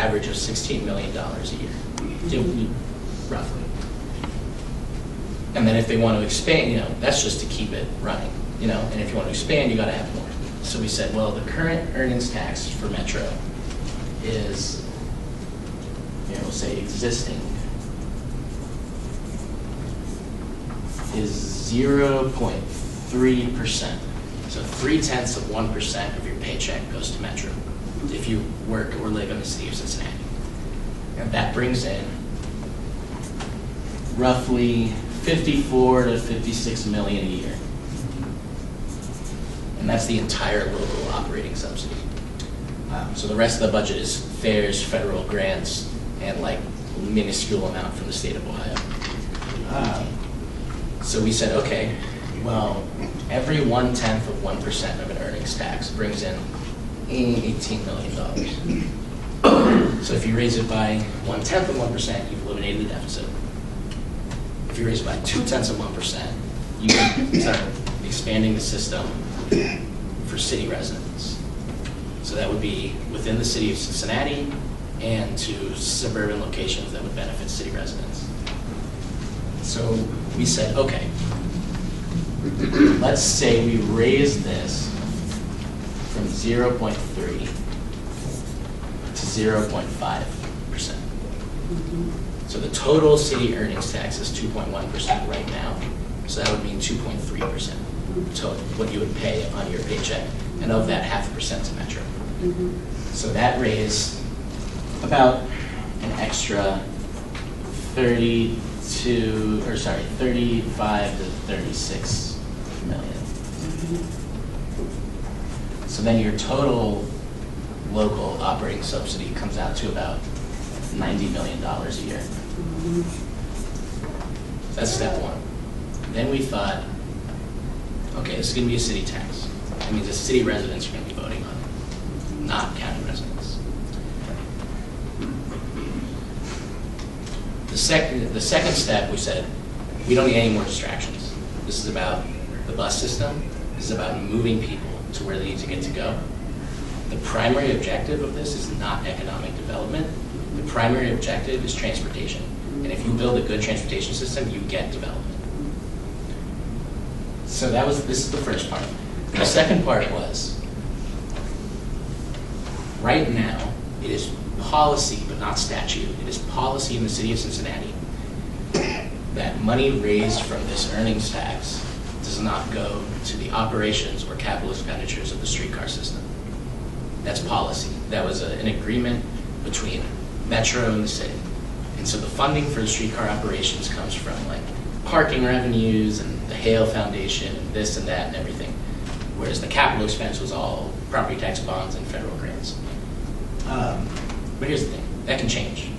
average of $16 million a year, roughly. And then if they want to expand, that's just to keep it running, and if you want to expand, you got to have more. So we said, well, the current earnings tax for Metro is, we'll say existing, is 0.3%. So 0.3% of your paycheck goes to Metro if you work or live in the city of Cincinnati. And that brings in roughly 54 to 56 million a year. And that's the entire local operating subsidy. So the rest of the budget is fares, federal grants, and like minuscule amount from the state of Ohio. So we said, okay, well, every 0.1% of an earnings tax brings in $18 million. So if you raise it by 0.1%, you've eliminated the deficit. If you raise it by 0.2%, you can start expanding the system for city residents. So that would be within the city of Cincinnati and to suburban locations that would benefit city residents. So we said, okay, let's say we raise this from 0.3 to 0.5%. So the total city earnings tax is 2.1% right now. So that would mean 2.3% total, what you would pay on your paycheck. And of that, 0.5% to Metro. So that raised about an extra 35 to 36 million. So then your total local operating subsidy comes out to about $90 million a year. That's step one. Then we thought, okay, this is going to be a city tax. That means the city residents are going to be voting on it, not county residents. The second step, we said, we don't need any more distractions. This is about the bus system. This is about moving people to where they need to get to go. The primary objective of this is not economic development. The primary objective is transportation. And if you build a good transportation system, you get development. So this is the first part. The second part was, right now, it is policy, but not statute. It is policy in the city of Cincinnati that money raised from this earnings tax does not go to the operations or capital expenditures of the streetcar system. That's policy. That was an agreement between Metro and the city. And so the funding for the streetcar operations comes from like parking revenues and the Hale Foundation and this and that and everything. Whereas the capital expense was all property tax bonds and federal grants. But here's the thing, that can change.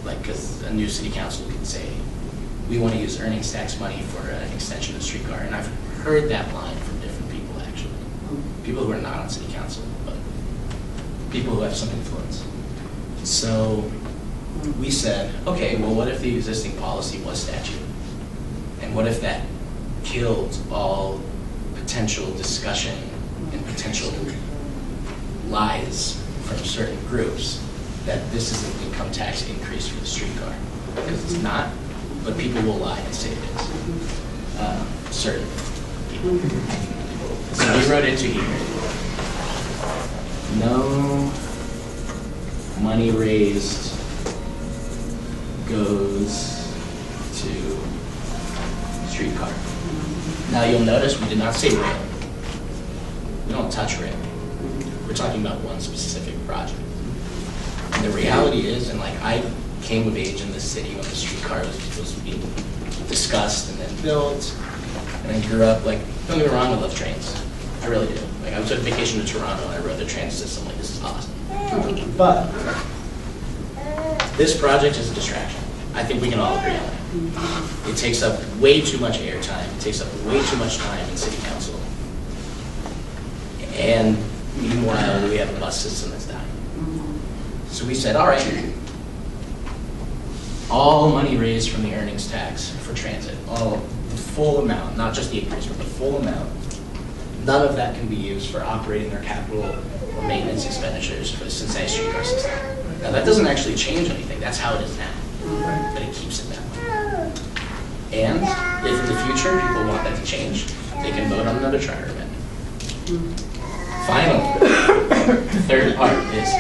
Like, because a new city council can say, we want to use earnings tax money for an extension of the streetcar. And I've heard that line from different people, actually. People who are not on city council, but people who have some influence. So we said, okay, well, what if the existing policy was statute? And what if that killed all potential discussion and potential lies from certain groups that this is an income tax increase for the streetcar? Because it's not, but people will lie and say it is. Certain people. So we wrote into here, no money raised goes to streetcar. Now you'll notice we did not say rail. We don't touch rail. We're talking about one specific project. And the reality is, and like I came of age in the city when the streetcar was being discussed and then built, and I grew up, like, don't get me wrong, I love trains. I really do. Like, I was on vacation to Toronto and I rode the train system, like, this is awesome. But this project is a distraction. I think we can all agree on that. It takes up way too much airtime. It takes up way too much time in city council. And meanwhile, we have a bus system that's dying. So we said, all right, all money raised from the earnings tax for transit, all the full amount, not just the increase, but the full amount, none of that can be used for operating their capital or maintenance expenditures for the Cincinnati streetcar system. Now that doesn't actually change anything, that's how it is now, but it keeps it that way. And if in the future people want that to change, they can vote on another charter amendment. Finally, the third part is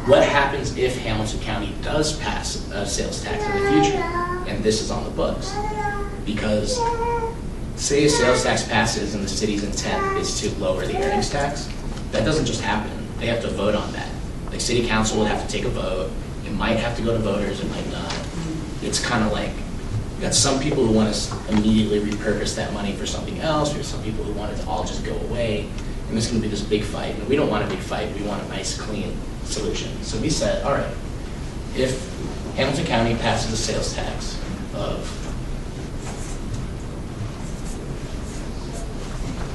what happens if Hamilton County does pass a sales tax in the future, and this is on the books. Because say a sales tax passes and the city's intent is to lower the earnings tax, that doesn't just happen. They have to vote on that. Like city council will have to take a vote. It might have to go to voters, it might not. It's kind of like, you got some people who want to immediately repurpose that money for something else. There's some people who want it to all just go away. And there's going to be this big fight. And we don't want a big fight. We want a nice, clean solution. So we said, all right, if Hamilton County passes a sales tax of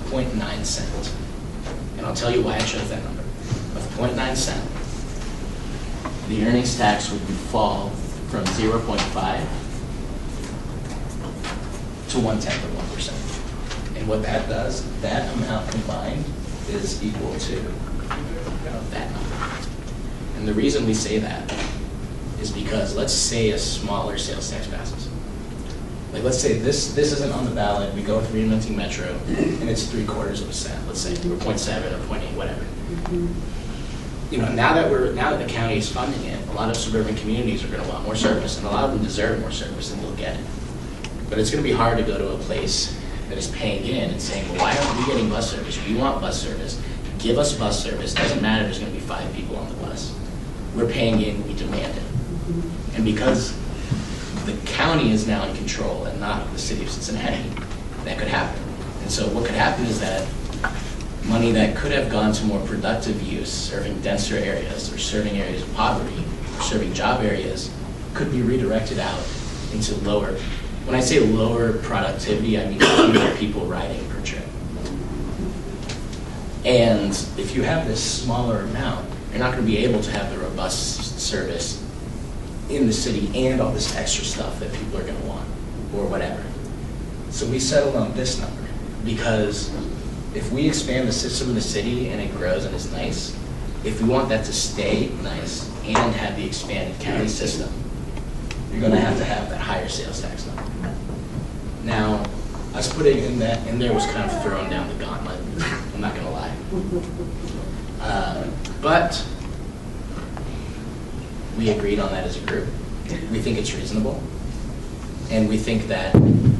0.9 cents, and I'll tell you why I chose that number, of 0.9 cents, the earnings tax would fall from 0.5 to 1/10 of 1%. And what that does, that amount combined is equal to that number. And the reason we say that is because let's say a smaller sales tax passes. Like let's say this isn't on the ballot, we go with reinventing Metro, and it's 0.75 cents, let's say, or 0.7 or 0.8, whatever. You know, now that the county is funding it, a lot of suburban communities are going to want more service, and a lot of them deserve more service, and they'll get it. But it's going to be hard to go to a place that is paying in and saying, well, why aren't we getting bus service? We want bus service. Give us bus service. Doesn't matter if there's going to be 5 people on the bus. We're paying in, we demand it. And because the county is now in control and not the city of Cincinnati, that could happen. And so what could happen is that money that could have gone to more productive use, serving denser areas or serving areas of poverty, or serving job areas, could be redirected out into lower. When I say lower productivity, I mean fewer people riding per trip. And if you have this smaller amount, you're not going to be able to have the robust service in the city and all this extra stuff that people are going to want, or whatever. So we settled on this number, because if we expand the system in the city and it grows and is nice, if we want that to stay nice and have the expanded county system, you're going to have that higher sales tax number. Now, us putting in that in there was kind of throwing down the gauntlet. I'm not going to lie. But we agreed on that as a group. We think it's reasonable. And we think that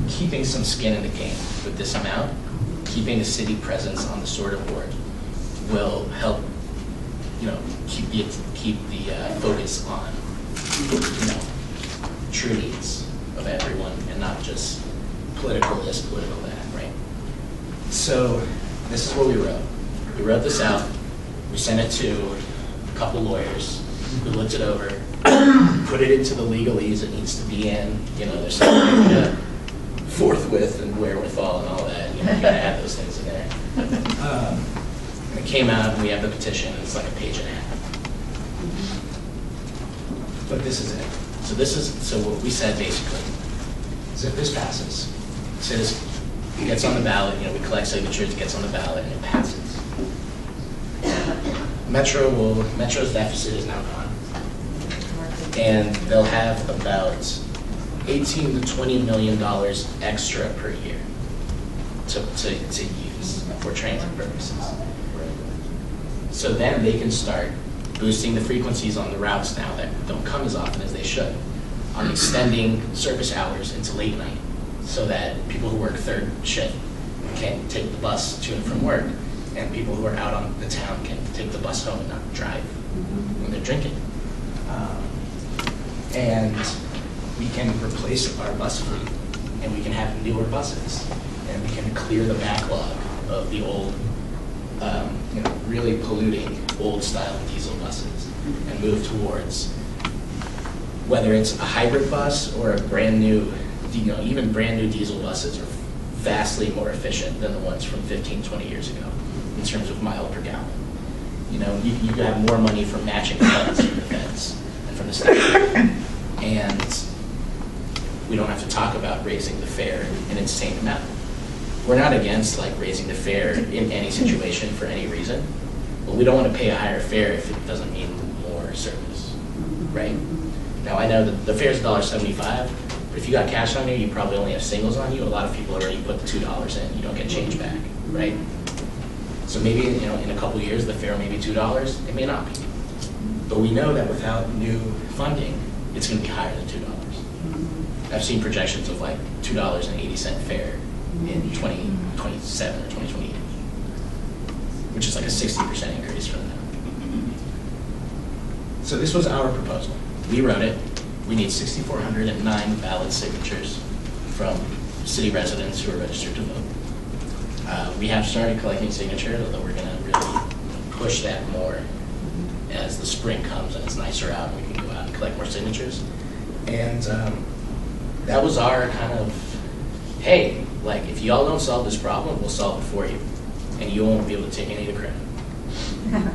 keeping some skin in the game with this amount, keeping a city presence on the sort of board, will help, you know, keep the focus on, you know, true needs of everyone and not just political this, political that, right? So this is what we wrote. We wrote this out. We sent it to a couple lawyers who looked it over, put it into the legalese it needs to be in. You know, there's something like forthwith and wherewithal and all that. You know, you gotta add those things in there. And it came out, and we have the petition. It's like a page and a half. But this is it. So what we said basically is if this passes, say this gets on the ballot, you know, we collect signatures, it gets on the ballot, and it passes. Metro's deficit is now gone. And they'll have about $18 to $20 million extra per year to use for transit purposes. So then they can start boosting the frequencies on the routes now that don't come as often as they should, on extending service hours into late night so that people who work third shift can take the bus to and from work, and people who are out on the town can take the bus home and not drive when they're drinking. And we can replace our bus fleet, and we can have newer buses, and we can clear the backlog of the old, you know, really polluting old-style diesel buses, and move towards whether it's a hybrid bus or a brand new, you know, even brand new diesel buses are vastly more efficient than the ones from 15, 20 years ago in terms of mile per gallon. You know, you have more money from matching funds from the feds and from the state. And we don't have to talk about raising the fare an insane amount. we're not against like raising the fare in any situation for any reason, but we don't want to pay a higher fare if it doesn't mean more service, right? Now I know that the fare is $1.75, but if you got cash on you, you probably only have singles on you. A lot of people already put the $2 in. You don't get change back, right? So maybe in a couple years the fare may be $2. It may not be, but we know that without new funding, it's going to be higher than $2. I've seen projections of like $2.80 fare in 2027 or 2028, which is like a 60% increase from now. So this was our proposal. We wrote it. We need 6,409 ballot signatures from city residents who are registered to vote. We have started collecting signatures, although we're going to really push that more as the spring comes and it's nicer out and we can go out and collect more signatures. And that was our kind of, hey, like if y'all don't solve this problem, we'll solve it for you. And you won't be able to take any of the credit.